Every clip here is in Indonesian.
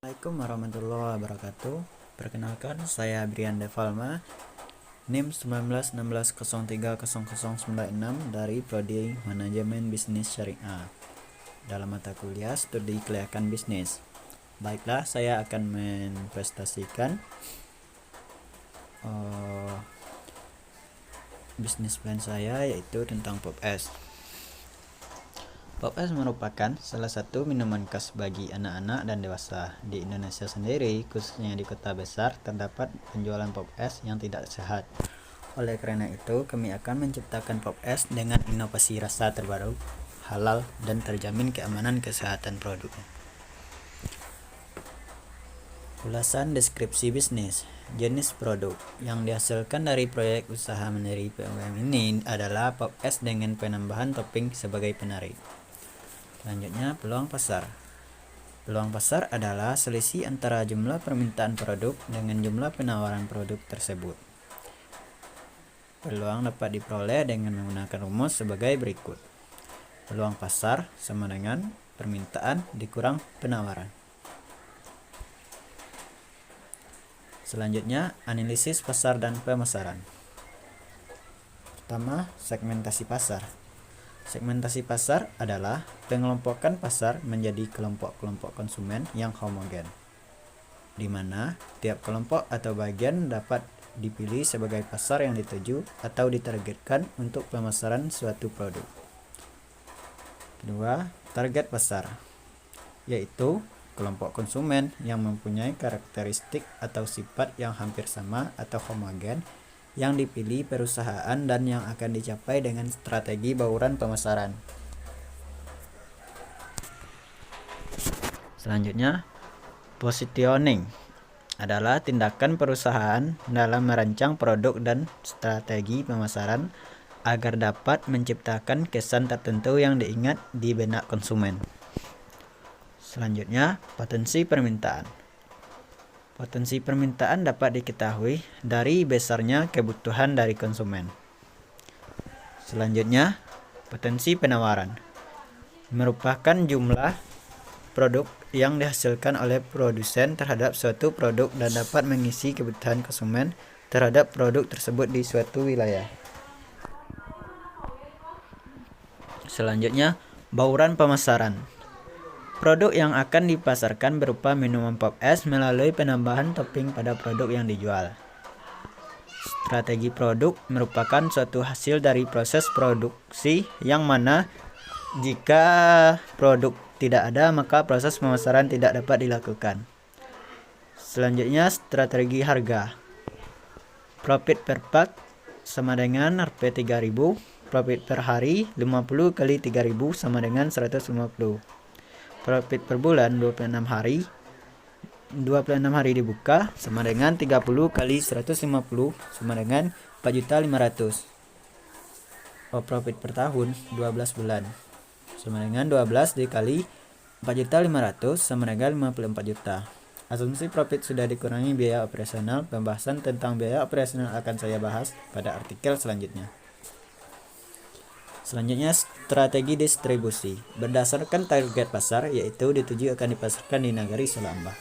Assalamualaikum warahmatullahi wabarakatuh. Perkenalkan, saya Brian Devalma, NIM 1916030096 dari Prodi Manajemen Bisnis Syariah dalam mata kuliah Studi Kelayakan Bisnis. Baiklah, saya akan mempresentasikan bisnis plan saya, yaitu tentang POP-es. POP-es merupakan salah satu minuman khas bagi anak-anak dan dewasa. Di Indonesia sendiri, khususnya di kota besar, terdapat penjualan POP-es yang tidak sehat. Oleh karena itu, kami akan menciptakan POP-es dengan inovasi rasa terbaru, halal, dan terjamin keamanan kesehatan produknya. Ulasan deskripsi bisnis. Jenis produk yang dihasilkan dari proyek usaha mandiri PUM ini adalah POP-es dengan penambahan topping sebagai penarik. Selanjutnya, peluang pasar. Peluang pasar adalah selisih antara jumlah permintaan produk dengan jumlah penawaran produk tersebut. Peluang dapat diperoleh dengan menggunakan rumus sebagai berikut. Peluang pasar sama dengan permintaan dikurang penawaran. Selanjutnya, analisis pasar dan pemasaran. Pertama, segmentasi pasar. Segmentasi pasar adalah pengelompokan pasar menjadi kelompok-kelompok konsumen yang homogen, di mana tiap kelompok atau bagian dapat dipilih sebagai pasar yang dituju atau ditargetkan untuk pemasaran suatu produk. Kedua, target pasar, yaitu kelompok konsumen yang mempunyai karakteristik atau sifat yang hampir sama atau homogen yang dipilih perusahaan dan yang akan dicapai dengan strategi bauran pemasaran. Selanjutnya, positioning adalah tindakan perusahaan dalam merancang produk dan strategi pemasaran agar dapat menciptakan kesan tertentu yang diingat di benak konsumen. Selanjutnya, potensi permintaan. Potensi permintaan dapat diketahui dari besarnya kebutuhan dari konsumen. Selanjutnya, potensi penawaran merupakan jumlah produk yang dihasilkan oleh produsen terhadap suatu produk dan dapat mengisi kebutuhan konsumen terhadap produk tersebut di suatu wilayah. Selanjutnya, bauran pemasaran. Produk yang akan dipasarkan berupa minuman POP-es melalui penambahan topping pada produk yang dijual. Strategi produk merupakan suatu hasil dari proses produksi yang mana jika produk tidak ada, maka proses pemasaran tidak dapat dilakukan. Selanjutnya, strategi harga. Profit per pack sama dengan Rp 3.000. Profit per hari 50 kali 3.000 sama dengan 150. Profit per bulan 26 hari. 26 hari dibuka sama dengan 30 kali 150 sama dengan 4.500.000. Profit per tahun 12 bulan sama dengan 12 dikali 4.500.000 sama dengan 54 juta. Asumsi profit sudah dikurangi biaya operasional. Pembahasan tentang biaya operasional akan saya bahas pada artikel selanjutnya. Selanjutnya, strategi distribusi. Berdasarkan target pasar, yaitu dituju akan dipasarkan di Nagari Sulamba.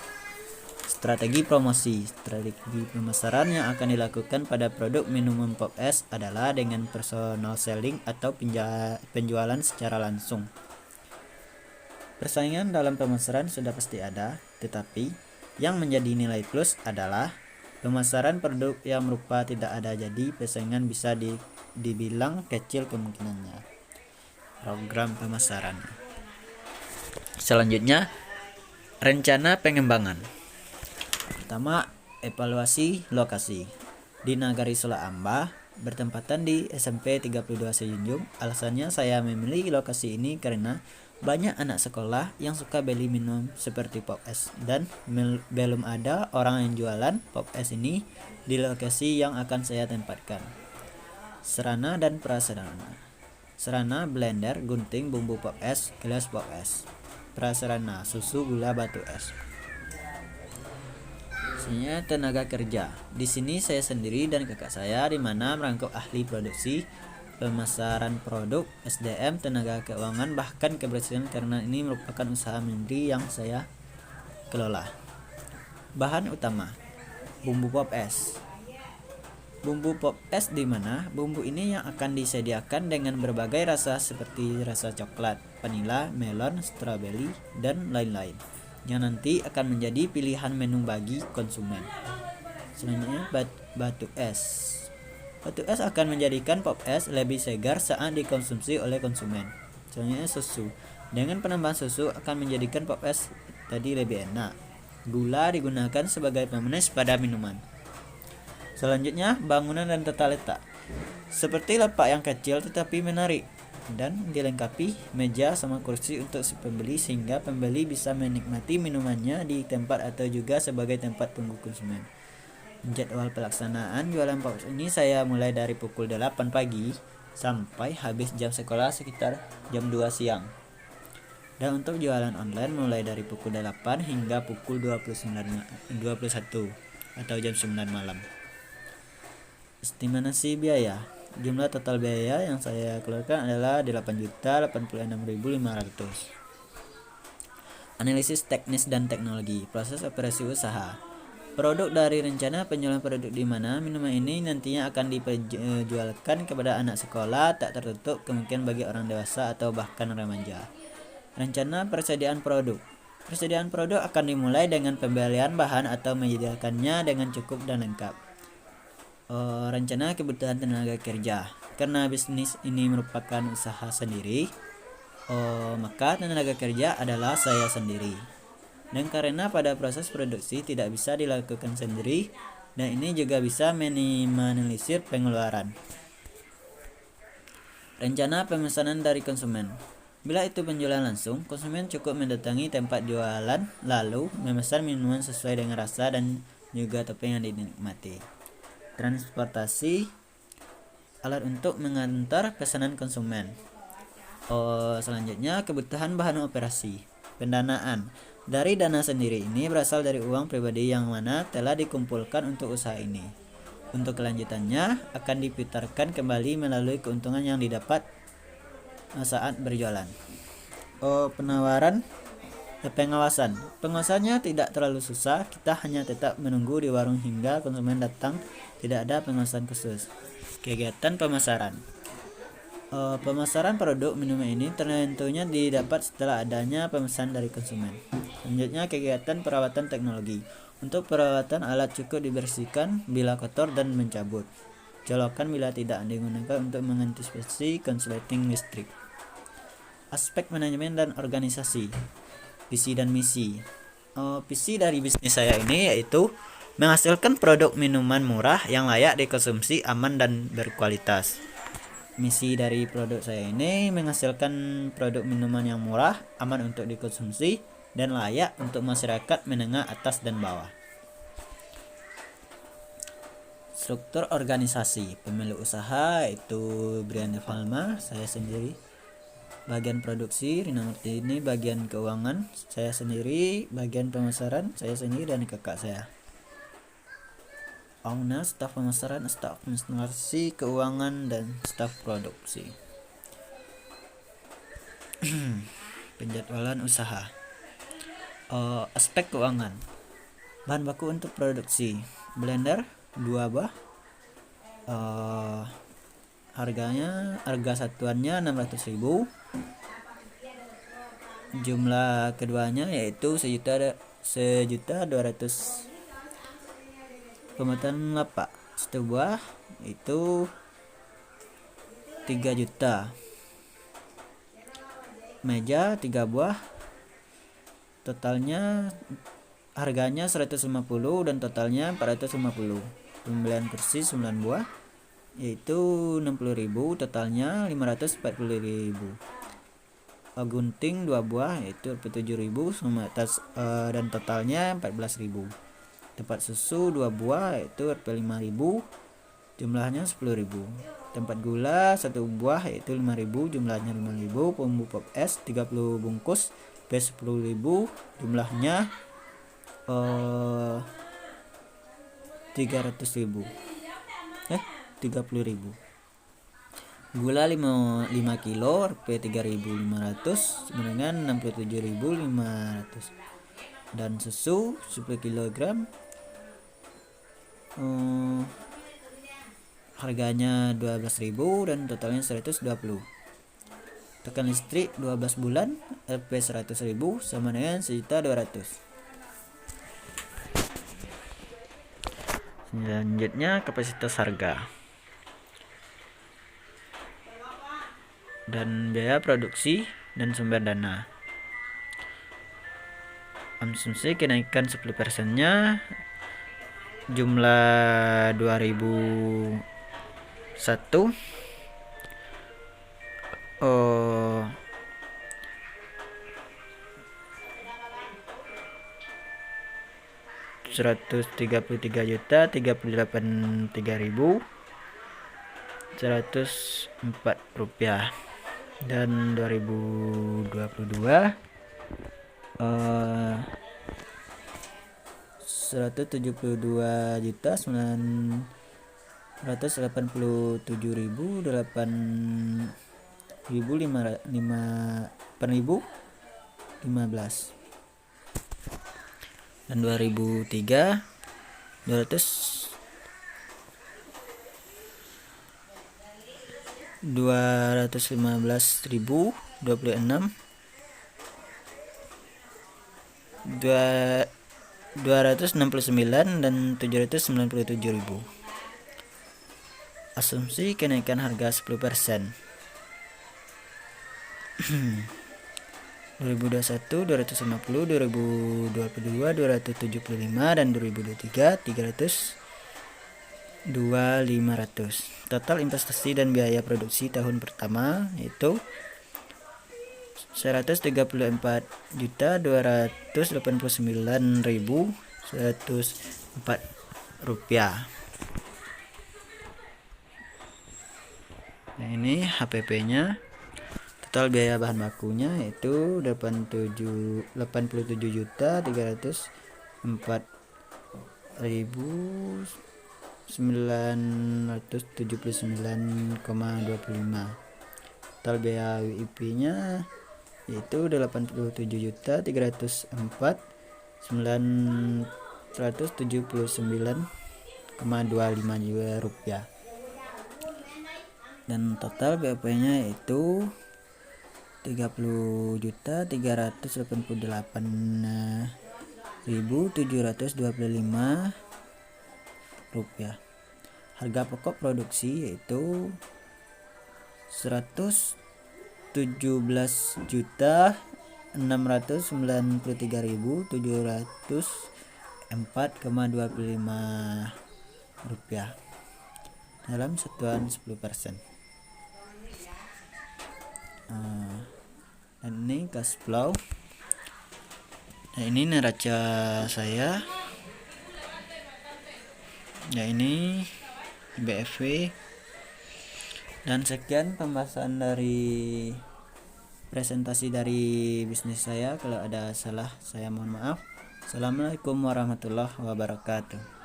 Strategi promosi. Strategi pemasaran yang akan dilakukan pada produk minuman POP-es adalah dengan personal selling atau penjualan secara langsung. Persaingan dalam pemasaran sudah pasti ada, tetapi yang menjadi nilai plus adalah pemasaran produk yang berupa tidak ada, jadi persaingan bisa dibilang kecil kemungkinannya. Program pemasaran. Selanjutnya, rencana pengembangan. Pertama, evaluasi lokasi. Di Nagari Sulamba bertempatan di SMP 32 Sejunjung. Alasannya saya memilih lokasi ini karena banyak anak sekolah yang suka beli minum seperti POP-es dan belum ada orang yang jualan POP-es ini di lokasi yang akan saya tempatkan. Sarana dan prasarana. Sarana blender, gunting, bumbu POP-es, gelas POP-es. Prasarana susu, gula, batu es. Tenaga kerja. Di sini saya sendiri dan kakak saya, di mana merangkap ahli produksi, pemasaran produk, SDM, tenaga keuangan, bahkan kebersihan karena ini merupakan usaha mandiri yang saya kelola. Bahan utama: bumbu pop es. Bumbu pop es di mana bumbu ini yang akan disediakan dengan berbagai rasa seperti rasa coklat, vanila, melon, strawberry, dan lain-lain, yang nanti akan menjadi pilihan menu bagi konsumen. Selanjutnya, batu es. Batu es akan menjadikan pop es lebih segar saat dikonsumsi oleh konsumen. Selanjutnya, susu. Dengan penambahan susu akan menjadikan pop es tadi lebih enak. Gula digunakan sebagai pemanis pada minuman. Selanjutnya, bangunan dan tata letak. Seperti lapak yang kecil tetapi menarik, dan dilengkapi meja sama kursi untuk si pembeli sehingga pembeli bisa menikmati minumannya di tempat atau juga sebagai tempat tunggu konsumen. Jadwal pelaksanaan jualan pop es ini saya mulai dari pukul 8 pagi sampai habis jam sekolah sekitar jam 2 siang. Dan untuk jualan online mulai dari pukul 8 hingga pukul 21 atau jam 9 malam. Estimasi biaya. Jumlah total biaya yang saya keluarkan adalah 8.086.500. Analisis teknis dan teknologi. Proses operasi usaha. Produk dari rencana penjualan produk di mana minuman ini nantinya akan diperjualkan kepada anak sekolah, tak tertutup kemungkinan bagi orang dewasa atau bahkan remaja. Rencana persediaan produk. Persediaan produk akan dimulai dengan pembelian bahan atau menyediakannya dengan cukup dan lengkap. Rencana kebutuhan tenaga kerja. Karena bisnis ini merupakan usaha sendiri, maka tenaga kerja adalah saya sendiri. Dan karena pada proses produksi tidak bisa dilakukan sendiri, dan ini juga bisa meminimalisir pengeluaran. Rencana pemesanan dari konsumen. Bila itu penjualan langsung, konsumen cukup mendatangi tempat jualan lalu memesan minuman sesuai dengan rasa dan juga topping yang dinikmati. Transportasi, alat untuk mengantar pesanan konsumen. Selanjutnya, kebutuhan bahan operasi. Pendanaan. Dari dana sendiri ini berasal dari uang pribadi yang mana telah dikumpulkan untuk usaha ini. Untuk kelanjutannya akan diputarkan kembali melalui keuntungan yang didapat saat berjualan. Penawaran. Pengawasan. Pengawasannya tidak terlalu susah, kita hanya tetap menunggu di warung hingga konsumen datang, tidak ada pengawasan khusus. Kegiatan pemasaran. Pemasaran produk minuman ini tentunya didapat setelah adanya pemesan dari konsumen. Selanjutnya, kegiatan perawatan teknologi. Untuk perawatan alat cukup dibersihkan bila kotor dan mencabut. Colokan bila tidak digunakan untuk mengantisipasi konsleting listrik. Aspek manajemen dan organisasi. Visi dan misi. Visi dari bisnis saya ini yaitu menghasilkan produk minuman murah yang layak dikonsumsi, aman dan berkualitas. Misi dari produk saya ini menghasilkan produk minuman yang murah, aman untuk dikonsumsi dan layak untuk masyarakat menengah atas dan bawah. Struktur organisasi. Pemilik usaha itu Brian Falma, saya sendiri. Bagian produksi Rina Martini, bagian keuangan saya sendiri, bagian pemasaran saya sendiri dan kakak saya. Owner, staf pemasaran, staf administrasi, keuangan dan staf produksi. Penjadwalan usaha. Aspek keuangan. Bahan baku untuk produksi: blender 2 buah. Harga satuannya 600.000. Jumlah keduanya yaitu 1.200.000. Pemetaan lapak 1 buah itu 3 juta. Meja 3 buah, totalnya harganya 150 dan totalnya 450. Pembelian kursi 9 buah yaitu 60.000, totalnya 540.000. Gunting 2 buah yaitu 7.000 sama atas dan totalnya 14.000. Tempat susu 2 buah yaitu 5.000, jumlahnya 10.000. Tempat gula 1 buah yaitu 5.000, jumlahnya 5.000. Bumbu pop es 30 bungkus P10.000, jumlahnya 30.000. 30.000. Gula 5 kilo Rp 3.500 dengan 67.500. Dan susu 10 kg harganya 12.000 dan totalnya 120. Tekan listrik 12 bulan Rp 100.000 sama dengan 1.200.000. Selanjutnya kapasitas harga dan biaya produksi dan sumber dana. Asumsi kenaikan 10%-nya jumlah 2001 Rp133.304 dan 2022 172.987.815 dan 2003 215.026 269 dan 797.000. Asumsi kenaikan harga 10%. 2021 250, 2022 275 dan 2023 302.500. Total investasi dan biaya produksi tahun pertama yaitu Rp134.289.104. Nah, ini HPP-nya. Total biaya bahan bakunya yaitu 87.979,25. Total biaya WIP-nya yaitu 87.304.979,25 juta rupiah. Dan total BAP-nya yaitu 30.388.725 rupiah. Harga pokok produksi yaitu 117.693.704,25 rupiah dalam satuan 10%. Dan ini cash flow. Nah, ini neraca saya. Ya, ini BFW. Dan sekian pembahasan dari presentasi dari bisnis saya. Kalau ada salah saya mohon maaf. Assalamualaikum warahmatullahi wabarakatuh.